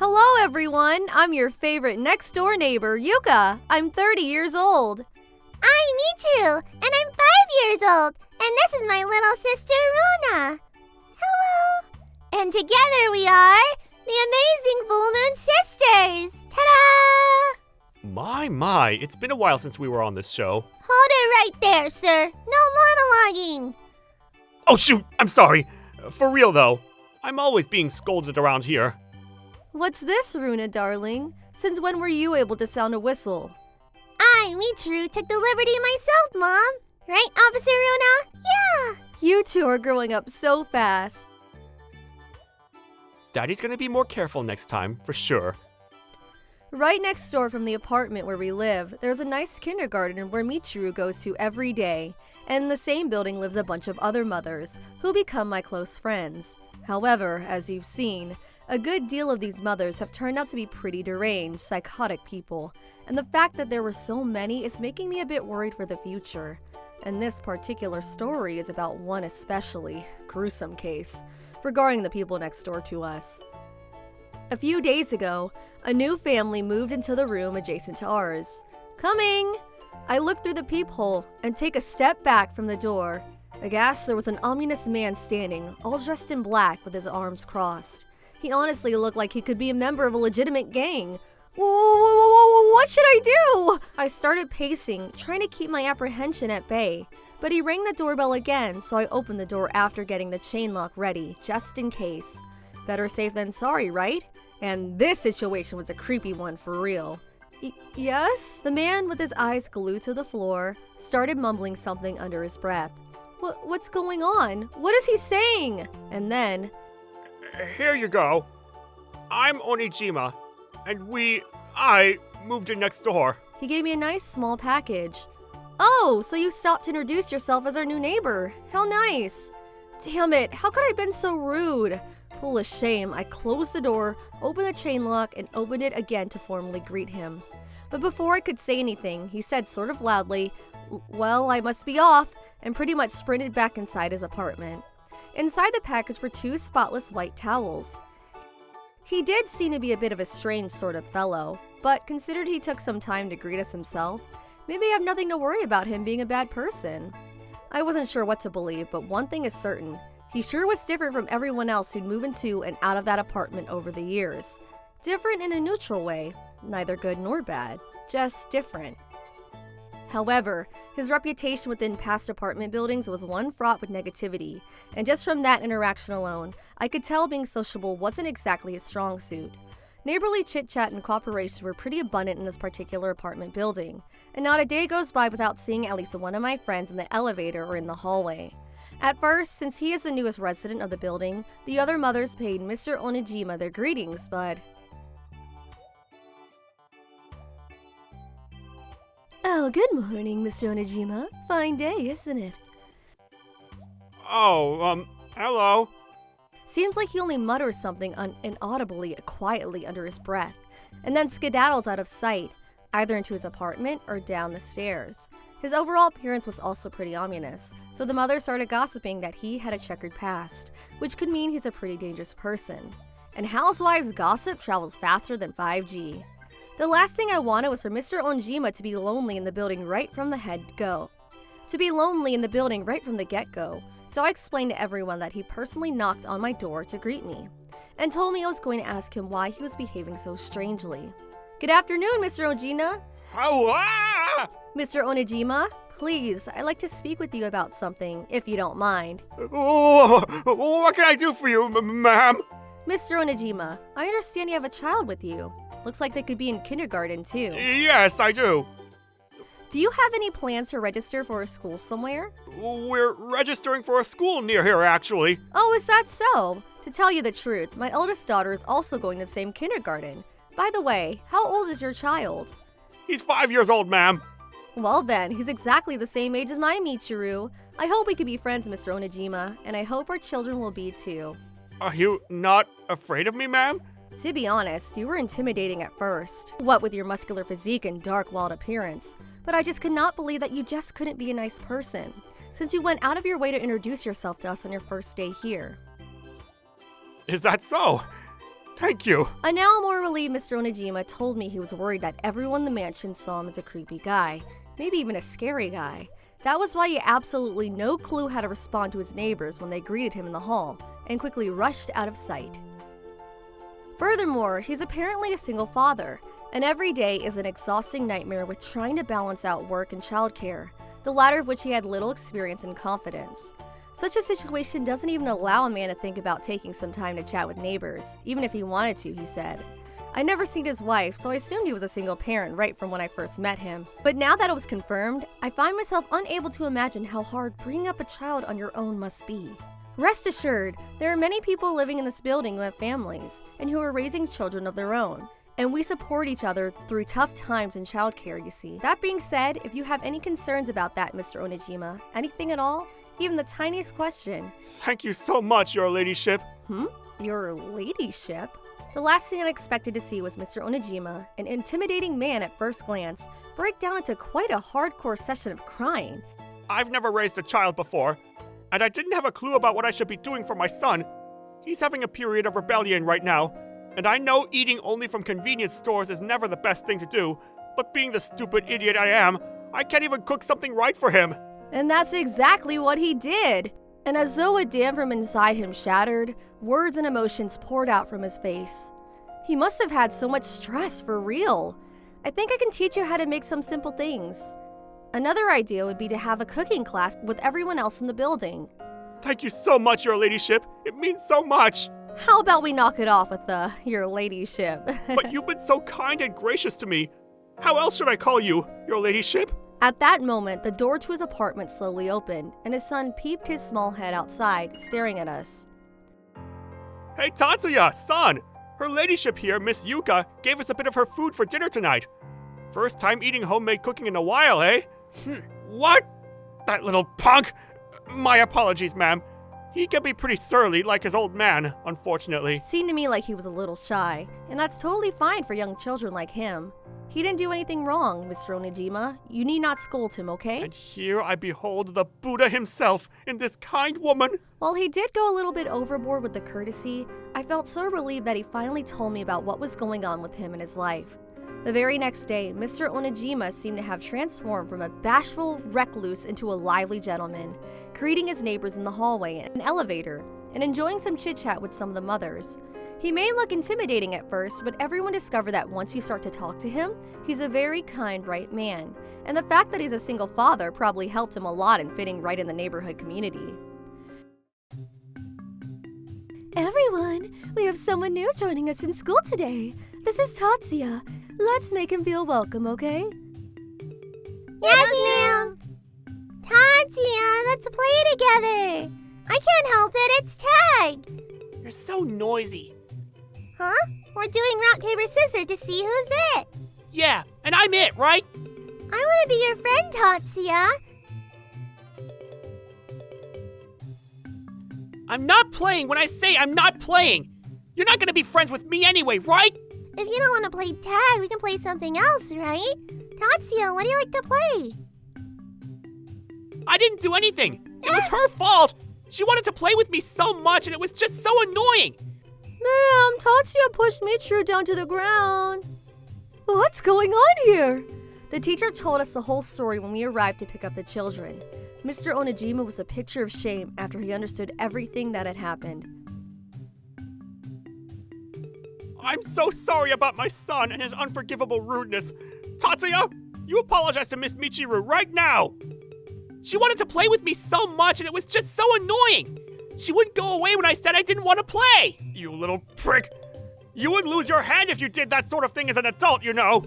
Hello everyone, I'm your favorite next door neighbor, Yuka. I'm 30 years old. I'm Michiru, and I'm 5 years old, and this is my little sister, Runa. Hello. And together we are the amazing Full Moon Sisters. Ta-da! My, it's been a while since we were on this show. Hold it right there, sir. No monologuing. Oh shoot, I'm sorry. For real though, I'm always being scolded around here. What's this, Runa, darling? Since when were you able to sound a whistle? I, Michiru, took the liberty myself, Mom. Right, Officer Runa? Yeah. You two are growing up so fast. Daddy's gonna be more careful next time, for sure. Right next door from the apartment where we live, there's a nice kindergarten where Michiru goes to every day. And in the same building lives a bunch of other mothers, who become my close friends. However, as you've seen, a good deal of these mothers have turned out to be pretty deranged, psychotic people, and the fact that there were so many is making me a bit worried for the future. And this particular story is about one especially gruesome case regarding the people next door to us. A few days ago, a new family moved into the room adjacent to ours. Coming! I look through the peephole and take a step back from the door. Aghast, there was an ominous man standing, all dressed in black with his arms crossed. He honestly looked like he could be a member of a legitimate gang. What should I do? I started pacing, trying to keep my apprehension at bay. But he rang the doorbell again, so I opened the door after getting the chain lock ready, just in case. Better safe than sorry, right? And this situation was a creepy one for real. Yes? The man, with his eyes glued to the floor, started mumbling something under his breath. What's going on? What is he saying? And then... Here you go. I'm Onijima, and I moved in next door. He gave me a nice small package. Oh, so you stopped to introduce yourself as our new neighbor. How nice. Damn it, how could I have been so rude? Full of shame, I closed the door, opened the chain lock, and opened it again to formally greet him. But before I could say anything, he said sort of loudly, "Well, I must be off," and pretty much sprinted back inside his apartment. Inside the package were 2 spotless white towels. He did seem to be a bit of a strange sort of fellow, but considered he took some time to greet us himself, maybe I have nothing to worry about him being a bad person. I wasn't sure what to believe, but one thing is certain. He sure was different from everyone else who'd moved into and out of that apartment over the years. Different in a neutral way, neither good nor bad, just different. However, his reputation within past apartment buildings was one fraught with negativity, and just from that interaction alone, I could tell being sociable wasn't exactly his strong suit. Neighborly chit-chat and cooperation were pretty abundant in this particular apartment building, and not a day goes by without seeing at least one of my friends in the elevator or in the hallway. At first, since he is the newest resident of the building, the other mothers paid Mr. Onijima their greetings, but... Oh, good morning, Mr. Onijima. Fine day, isn't it? Oh, hello. Seems like he only mutters something inaudibly, quietly under his breath, and then skedaddles out of sight, either into his apartment or down the stairs. His overall appearance was also pretty ominous, so the mother started gossiping that he had a checkered past, which could mean he's a pretty dangerous person. And housewives' gossip travels faster than 5G. The last thing I wanted was for Mr. Onijima to be lonely in the building right from the get-go. So I explained to everyone that he personally knocked on my door to greet me, and told me I was going to ask him why he was behaving so strangely. Good afternoon, Mr. Onijima. Hello! Mr. Onijima, please, I'd like to speak with you about something, if you don't mind. Oh, what can I do for you, ma'am? Mr. Onijima, I understand you have a child with you. Looks like they could be in kindergarten, too. Yes, I do. Do you have any plans to register for a school somewhere? We're registering for a school near here, actually. Oh, is that so? To tell you the truth, my eldest daughter is also going to the same kindergarten. By the way, how old is your child? He's 5 years old, ma'am. Well then, he's exactly the same age as my Michiru. I hope we can be friends, Mr. Onijima, and I hope our children will be too. Are you not afraid of me, ma'am? To be honest, you were intimidating at first. What with your muscular physique and dark, wild appearance. But I just could not believe that you just couldn't be a nice person, since you went out of your way to introduce yourself to us on your first day here. Is that so? Thank you. A now more relieved Mr. Onijima told me he was worried that everyone in the mansion saw him as a creepy guy, maybe even a scary guy. That was why he had absolutely no clue how to respond to his neighbors when they greeted him in the hall, and quickly rushed out of sight. Furthermore, he's apparently a single father, and every day is an exhausting nightmare with trying to balance out work and childcare, the latter of which he had little experience and confidence. Such a situation doesn't even allow a man to think about taking some time to chat with neighbors, even if he wanted to, he said. I'd never seen his wife, so I assumed he was a single parent right from when I first met him. But now that it was confirmed, I find myself unable to imagine how hard bringing up a child on your own must be. Rest assured, there are many people living in this building who have families, and who are raising children of their own. And we support each other through tough times in childcare, you see. That being said, if you have any concerns about that, Mr. Onijima, anything at all, even the tiniest question. Thank you so much, your ladyship. Your ladyship? The last thing I expected to see was Mr. Onijima, an intimidating man at first glance, break down into quite a hardcore session of crying. I've never raised a child before, and I didn't have a clue about what I should be doing for my son. He's having a period of rebellion right now, and I know eating only from convenience stores is never the best thing to do, but being the stupid idiot I am, I can't even cook something right for him. And that's exactly what he did. And as though a dam from inside him shattered, words and emotions poured out from his face. He must have had so much stress for real. I think I can teach you how to make some simple things. Another idea would be to have a cooking class with everyone else in the building. Thank you so much, your ladyship. It means so much. How about we knock it off with your ladyship? But you've been so kind and gracious to me. How else should I call you, your ladyship? At that moment, the door to his apartment slowly opened, and his son peeped his small head outside, staring at us. Hey, Tatsuya, son! Her ladyship here, Miss Yuka, gave us a bit of her food for dinner tonight. First time eating homemade cooking in a while, eh? What? That little punk! My apologies, ma'am. He can be pretty surly, like his old man, unfortunately. Seemed to me like he was a little shy, and that's totally fine for young children like him. He didn't do anything wrong, Mr. Onijima. You need not scold him, okay? And here I behold the Buddha himself in this kind woman. While he did go a little bit overboard with the courtesy, I felt so relieved that he finally told me about what was going on with him in his life. The very next day, Mr. Onijima seemed to have transformed from a bashful recluse into a lively gentleman, greeting his neighbors in the hallway and an elevator, and enjoying some chit-chat with some of the mothers. He may look intimidating at first, but everyone discovered that once you start to talk to him, he's a very kind, right man. And the fact that he's a single father probably helped him a lot in fitting right in the neighborhood community. Everyone, we have someone new joining us in school today. This is Tatsuya. Let's make him feel welcome, okay? Yes, ma'am. Tatsuya, let's play together. I can't help it, it's tag. You're so noisy. Huh? We're doing rock, paper, scissors to see who's it. Yeah, and I'm it, right? I want to be your friend, Tatsuya. I'm not playing when I say I'm not playing. You're not gonna be friends with me anyway, right? If you don't want to play tag, we can play something else, right? Tatsuya, what do you like to play? I didn't do anything. It was her fault. She wanted to play with me so much and it was just so annoying. Ma'am, Tatsuya pushed Michiru down to the ground. What's going on here? The teacher told us the whole story when we arrived to pick up the children. Mr. Onijima was a picture of shame after he understood everything that had happened. I'm so sorry about my son and his unforgivable rudeness. Tatsuya, you apologize to Miss Michiru right now. She wanted to play with me so much and it was just so annoying. She wouldn't go away when I said I didn't want to play. You little prick. You would lose your hand if you did that sort of thing as an adult, you know.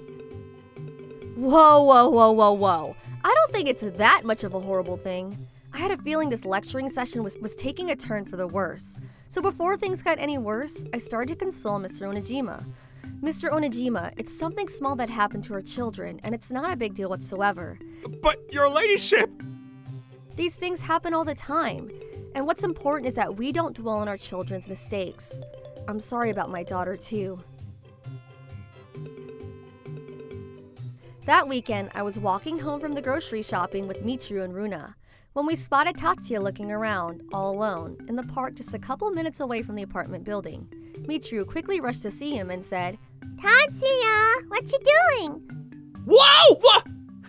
Whoa. I don't think it's that much of a horrible thing. I had a feeling this lecturing session was taking a turn for the worse. So before things got any worse, I started to console Mr. Onijima. Mr. Onijima, it's something small that happened to our children, and it's not a big deal whatsoever. But your ladyship. These things happen all the time. And what's important is that we don't dwell on our children's mistakes. I'm sorry about my daughter, too. That weekend, I was walking home from the grocery shopping with Michiru and Runa when we spotted Tatsuya looking around, all alone, in the park just a couple minutes away from the apartment building. Michiru quickly rushed to see him and said, Tatsuya, what you doing? Whoa!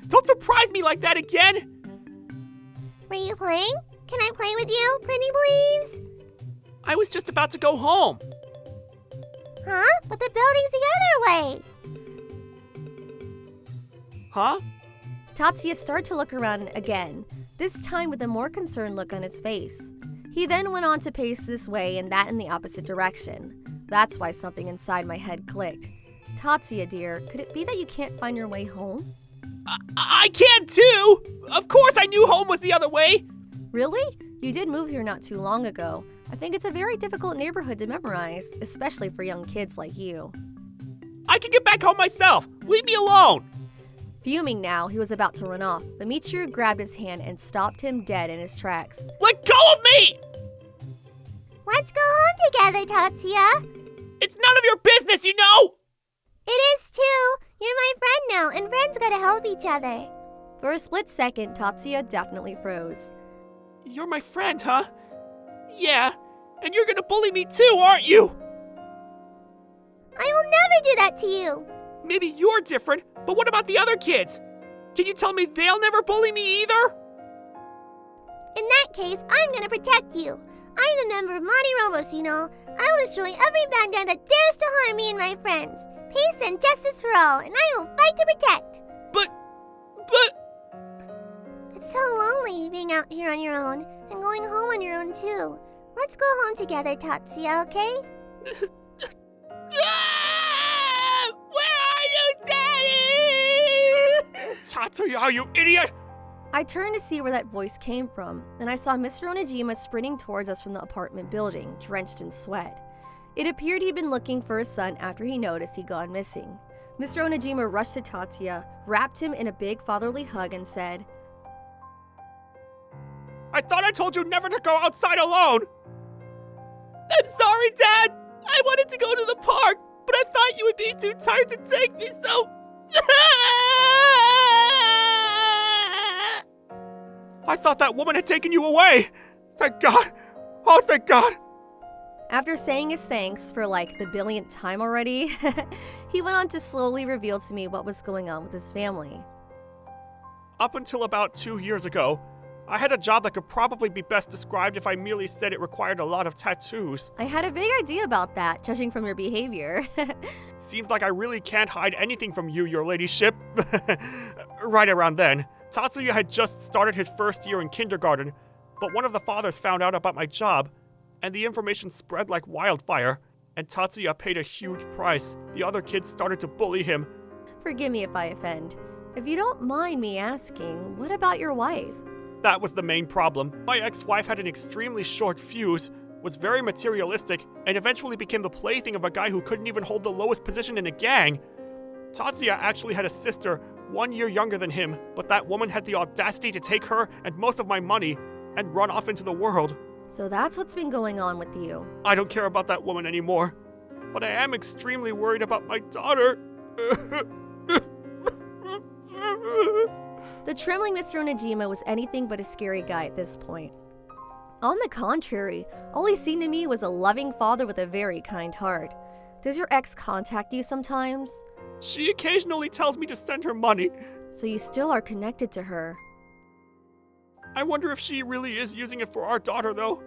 Don't surprise me like that again! Were you playing? Can I play with you, pretty please? I was just about to go home. Huh? But the building's the other way. Huh? Tatsuya started to look around again, this time with a more concerned look on his face. He then went on to pace this way and that in the opposite direction. That's why something inside my head clicked. Tatsuya, dear, could it be that you can't find your way home? I can too! Of course I knew home was the other way! Really? You did move here not too long ago. I think it's a very difficult neighborhood to memorize, especially for young kids like you. I can get back home myself! Leave me alone! Fuming now, he was about to run off, but Michiru grabbed his hand and stopped him dead in his tracks. Let go of me! Let's go home together, Tatsuya. It's none of your business, you know! It is too. You're my friend now, and friends gotta help each other. For a split second, Tatsuya definitely froze. You're my friend, huh? Yeah, and you're gonna bully me too, aren't you? I will never do that to you. Maybe you're different, but what about the other kids? Can you tell me they'll never bully me either? In that case, I'm gonna protect you. I'm a member of MoniRobo, you know. I will destroy every bandit that dares to harm me and my friends. Peace and justice for all, and I will fight to protect. But... It's so lonely being out here on your own, and going home on your own too. Let's go home together, Tatsuya, okay? Where are you, Daddy? Tatsuya, you idiot! I turned to see where that voice came from, and I saw Mr. Onijima sprinting towards us from the apartment building, drenched in sweat. It appeared he'd been looking for his son after he noticed he'd gone missing. Mr. Onijima rushed to Tatsuya, wrapped him in a big fatherly hug, and said, I thought I told you never to go outside alone! I'm sorry, Dad! I wanted to go to the park, but I thought you would be too tired to take me, so... I thought that woman had taken you away! Thank God! Oh, thank God! After saying his thanks for like the billionth time already, he went on to slowly reveal to me what was going on with his family. Up until about 2 years ago, I had a job that could probably be best described if I merely said it required a lot of tattoos. I had a vague idea about that, judging from your behavior. Seems like I really can't hide anything from you, your ladyship. Right around then, Tatsuya had just started his first year in kindergarten, but one of the fathers found out about my job, and the information spread like wildfire, and Tatsuya paid a huge price. The other kids started to bully him. Forgive me if I offend. If you don't mind me asking, what about your wife? That was the main problem. My ex-wife had an extremely short fuse, was very materialistic, and eventually became the plaything of a guy who couldn't even hold the lowest position in the gang. Tatsuya actually had a sister 1 year younger than him, but that woman had the audacity to take her and most of my money and run off into the world. So that's what's been going on with you. I don't care about that woman anymore, but I am extremely worried about my daughter. The trembling Mr. Onijima was anything but a scary guy at this point. On the contrary, all he seemed to me was a loving father with a very kind heart. Does your ex contact you sometimes? She occasionally tells me to send her money. So you still are connected to her. I wonder if she really is using it for our daughter, though.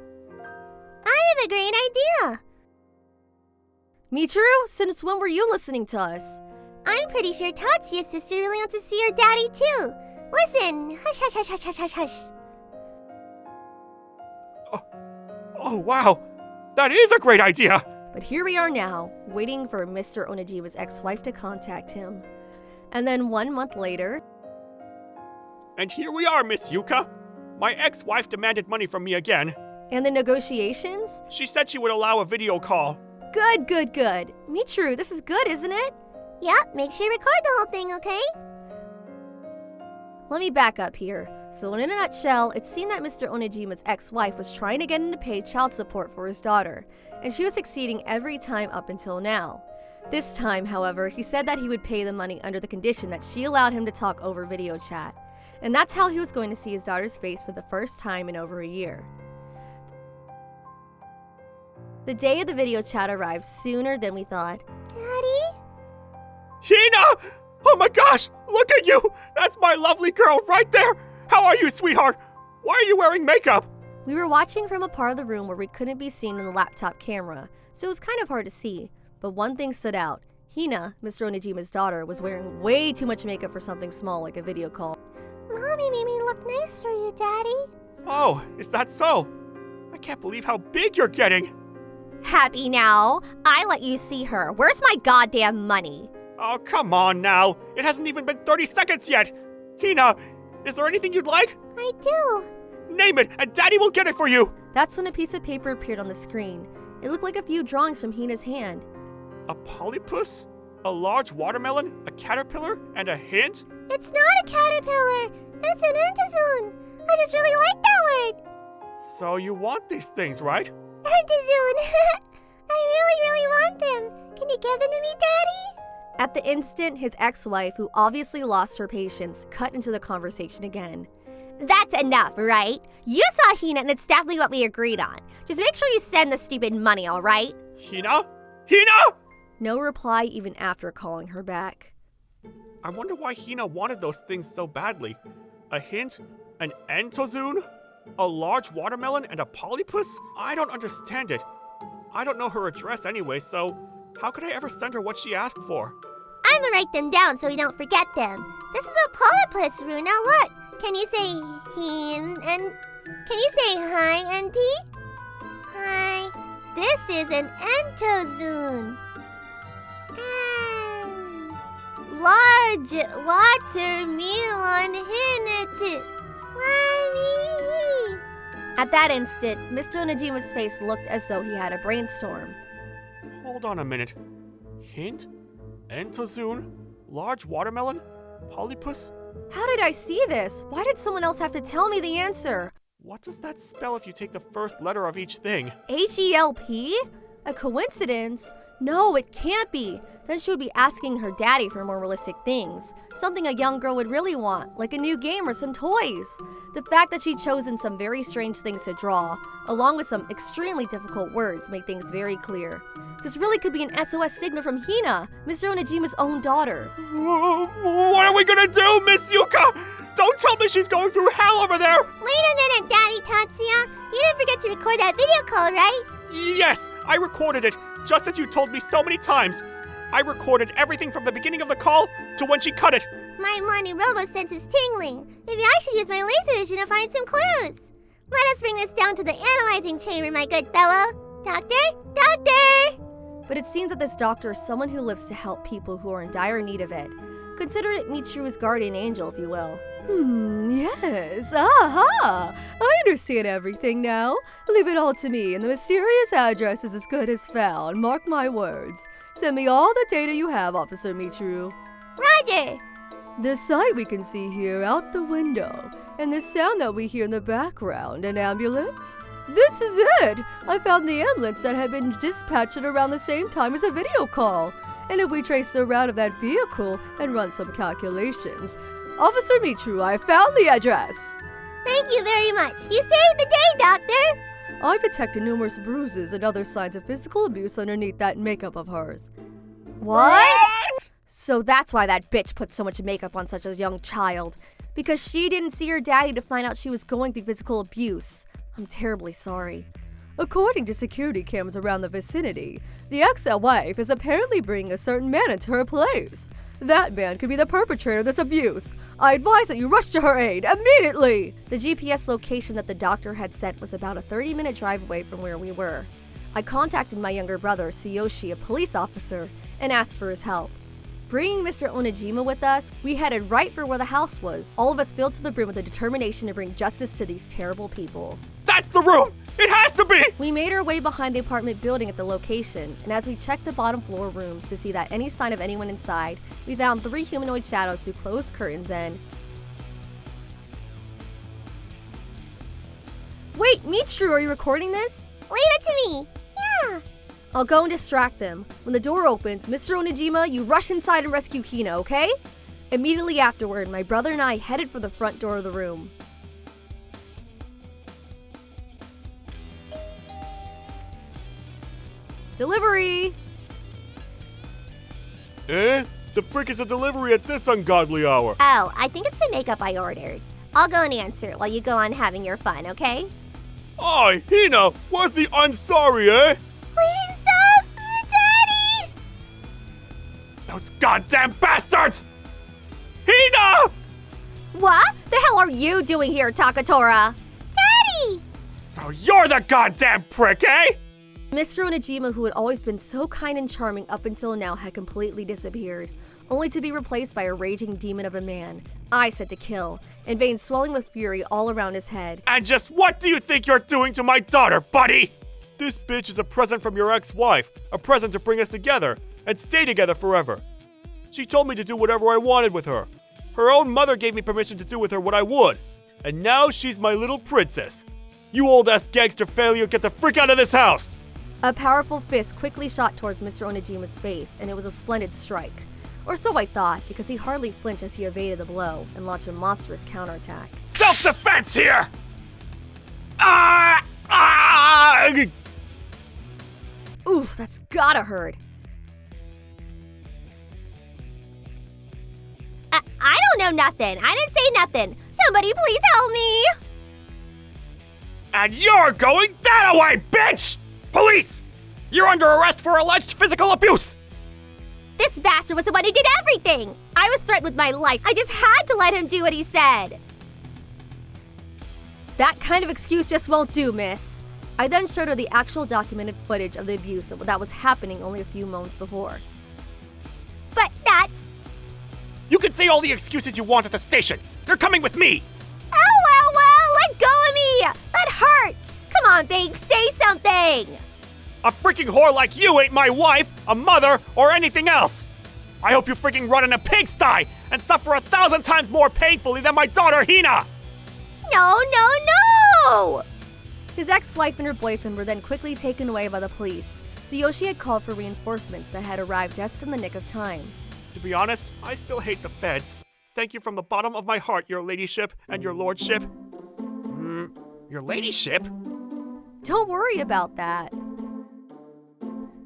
I have a great idea. Michiru, since when were you listening to us? I'm pretty sure Tatsuya's sister really wants to see her daddy too. Listen, hush, hush, hush, hush, hush, hush, hush. Oh, wow. That is a great idea. But here we are now, waiting for Mr. Onijima's ex-wife to contact him. And then 1 month later... And here we are, Miss Yuka. My ex-wife demanded money from me again. And the negotiations? She said she would allow a video call. Good, good, good. Michiru, this is good, isn't it? Yep, make sure you record the whole thing, okay? Let me back up here. So in a nutshell, it seemed that Mr. Onijima's ex-wife was trying to get him to pay child support for his daughter, and she was succeeding every time up until now. This time, however, he said that he would pay the money under the condition that she allowed him to talk over video chat. And that's how he was going to see his daughter's face for the first time in over a year. The day of the video chat arrived sooner than we thought. Daddy? Hina! Oh my gosh! Look at you! That's my lovely girl right there! How are you, sweetheart? Why are you wearing makeup? We were watching from a part of the room where we couldn't be seen in the laptop camera, so it was kind of hard to see. But one thing stood out. Hina, Mr. Onojima's daughter, was wearing way too much makeup for something small like a video call. Mommy made me look nice for you, Daddy. Oh, is that so? I can't believe how big you're getting. Happy now. I let you see her. Where's my goddamn money? Oh, come on now. It hasn't even been 30 seconds yet. Hina, is there anything you'd like? I do. Name it, and Daddy will get it for you. That's when a piece of paper appeared on the screen. It looked like a few drawings from Hina's hand. A polypus? A large watermelon? A caterpillar? And a hint? It's not a caterpillar. It's an entozoon. I just really like that word. So you want these things, right? Entozoon. I really want them. Can you give them to me, Daddy? At the instant, his ex-wife, who obviously lost her patience, cut into the conversation again. That's enough, right? You saw Hina and it's definitely what we agreed on. Just make sure you send the stupid money, all right? Hina? Hina! No reply even after calling her back. I wonder why Hina wanted those things so badly. A hint? An entozoon? A large watermelon and a polypus? I don't understand it. I don't know her address anyway, so how could I ever send her what she asked for? I'm gonna write them down so we don't forget them. This is a polypus, Runa. Look. Can you say hin and can you say hi, Auntie? Hi. This is an entozoon. Large watermelon hinnet. Mommy. At that instant, Mr. Onojima's face looked as though he had a brainstorm. Hold on a minute. Hint? Entozoon? Large watermelon? Polypus? How did I see this? Why did someone else have to tell me the answer? What does that spell if you take the first letter of each thing? H-E-L-P? A coincidence? No, it can't be. Then she would be asking her daddy for more realistic things. Something a young girl would really want, like a new game or some toys. The fact that she'd chosen some very strange things to draw, along with some extremely difficult words, make things very clear. This really could be an SOS signal from Hina, Mr. Onojima's own daughter. What are we gonna do, Miss Yuka? Don't tell me she's going through hell over there! Wait a minute, Daddy Tatsuya. You didn't forget to record that video call, right? Yes, I recorded it, just as you told me so many times. I recorded everything from the beginning of the call to when she cut it. My MoniRobo sense is tingling. Maybe I should use my laser vision to find some clues. Let us bring this down to the analyzing chamber, my good fellow. Doctor? Doctor! But it seems that this doctor is someone who lives to help people who are in dire need of it. Consider it Michiru's guardian angel, if you will. Yes. Aha! I understand everything now. Leave it all to me, and the mysterious address is as good as found. Mark my words. Send me all the data you have, Officer Michiru. Roger! The sight we can see here out the window, and the sound that we hear in the background, an ambulance. This is it! I found the ambulance that had been dispatched at around the same time as the video call. And if we trace the route of that vehicle and run some calculations, Officer Michiru, I found the address! Thank you very much. You saved the day, Doctor! I've detected numerous bruises and other signs of physical abuse underneath that makeup of hers. What? So that's why that bitch put so much makeup on such a young child. Because she didn't see her daddy to find out she was going through physical abuse. I'm terribly sorry. According to security cameras around the vicinity, the ex-wife is apparently bringing a certain man into her place. That man could be the perpetrator of this abuse. I advise that you rush to her aid immediately! The GPS location that the doctor had sent was about a 30-minute drive away from where we were. I contacted my younger brother, Tsuyoshi, a police officer, and asked for his help. Bringing Mr. Onojima with us, we headed right for where the house was. All of us filled to the brim with a determination to bring justice to these terrible people. That's the room! It has to be! We made our way behind the apartment building at the location, and as we checked the bottom floor rooms to see that any sign of anyone inside, we found 3 humanoid shadows through closed curtains and... Wait, Michiru, are you recording this? Leave it to me. Yeah. I'll go and distract them. When the door opens, Mr. Onojima, you rush inside and rescue Hina, okay? Immediately afterward, my brother and I headed for the front door of the room. Delivery! Eh? The frick is a delivery at this ungodly hour? Oh, I think it's the makeup I ordered. I'll go and answer while you go on having your fun, okay? Oi, Hina, where's the I'm sorry, eh? Please stop! Daddy! Those goddamn bastards! Hina! What the hell are you doing here, Takatora? Daddy! So you're the goddamn prick, eh? Mr. Onijima, who had always been so kind and charming up until now, had completely disappeared, only to be replaced by a raging demon of a man, eyes set to kill, and veins swelling with fury all around his head. And just what do you think you're doing to my daughter, buddy? This bitch is a present from your ex-wife, a present to bring us together and stay together forever. She told me to do whatever I wanted with her. Her own mother gave me permission to do with her what I would. And now she's my little princess. You old-ass gangster failure, get the frick out of this house! A powerful fist quickly shot towards Mr. Onijima's face, and it was a splendid strike. Or so I thought, because he hardly flinched as he evaded the blow and launched a monstrous counterattack. Self-defense here! Ah! Ah! Oof, that's gotta hurt. I don't know nothing. I didn't say nothing. Somebody please help me. And you're going that away, bitch! Police! You're under arrest for alleged physical abuse! This bastard was the one who did everything. I was threatened with my life. I just had to let him do what he said. That kind of excuse just won't do, miss. I then showed her the actual documented footage of the abuse that was happening only a few moments before. But that's... You can say all the excuses you want at the station. You're coming with me! Oh, well, let go of me. That hurts. Come on, babe, say something. A freaking whore like you ain't my wife, a mother, or anything else! I hope you freaking run in a pigsty and suffer 1,000 times more painfully than my daughter Hina! No! His ex-wife and her boyfriend were then quickly taken away by the police. Tsuyoshi had called for reinforcements that had arrived just in the nick of time. To be honest, I still hate the feds. Thank you from the bottom of my heart, your ladyship and your lordship. Your ladyship? Don't worry about that.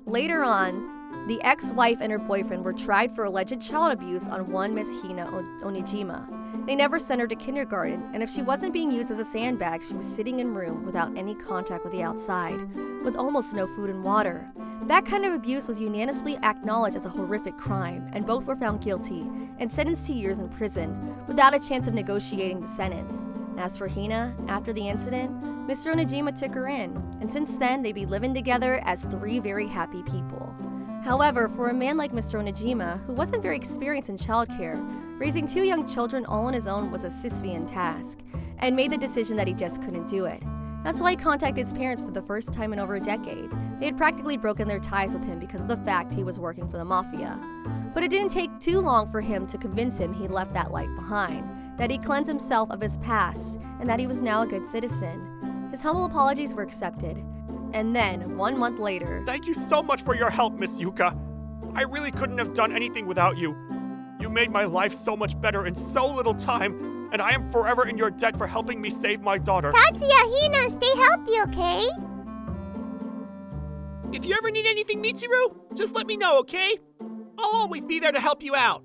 Later on, the ex-wife and her boyfriend were tried for alleged child abuse on one Miss Hina Onijima. They never sent her to kindergarten, and if she wasn't being used as a sandbag, she was sitting in a room without any contact with the outside, with almost no food and water. That kind of abuse was unanimously acknowledged as a horrific crime, and both were found guilty and sentenced to years in prison, without a chance of negotiating the sentence. As for Hina, after the incident, Mr. Onijima took her in, and since then they'd be living together as three very happy people. However, for a man like Mr. Onijima, who wasn't very experienced in childcare, raising two young children all on his own was a Sisyphean task, and made the decision that he just couldn't do it. That's why he contacted his parents for the first time in over a decade. They had practically broken their ties with him because of the fact he was working for the mafia. But it didn't take too long for him to convince him he left that life behind, that he cleansed himself of his past, and that he was now a good citizen. His humble apologies were accepted. And then, 1 month later... Thank you so much for your help, Miss Yuka. I really couldn't have done anything without you. You made my life so much better in so little time, and I am forever in your debt for helping me save my daughter. Tatsuya, Hina, stay healthy, okay? If you ever need anything, Michiru, just let me know, okay? I'll always be there to help you out.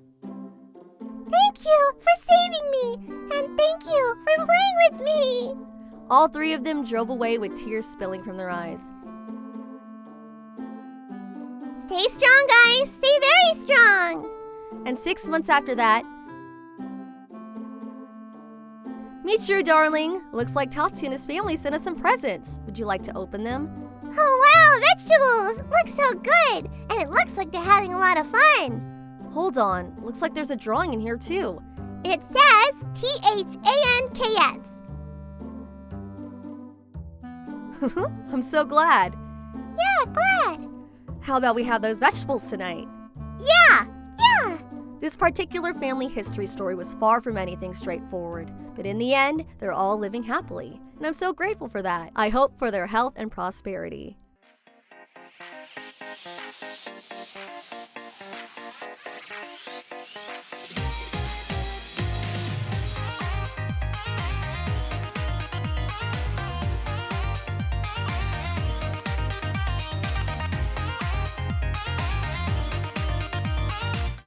Thank you for saving me, and thank you for playing with me. All three of them drove away with tears spilling from their eyes. Stay strong, guys. Stay very strong. And 6 months after that... Michiru, darling, looks like Tatsu and his family sent us some presents. Would you like to open them? Oh, wow, vegetables. Looks so good. And it looks like they're having a lot of fun. Hold on, looks like there's a drawing in here too. It says THANKS. I'm so glad. Yeah, glad. How about we have those vegetables tonight? Yeah. This particular family history story was far from anything straightforward, but in the end, they're all living happily, and I'm so grateful for that. I hope for their health and prosperity.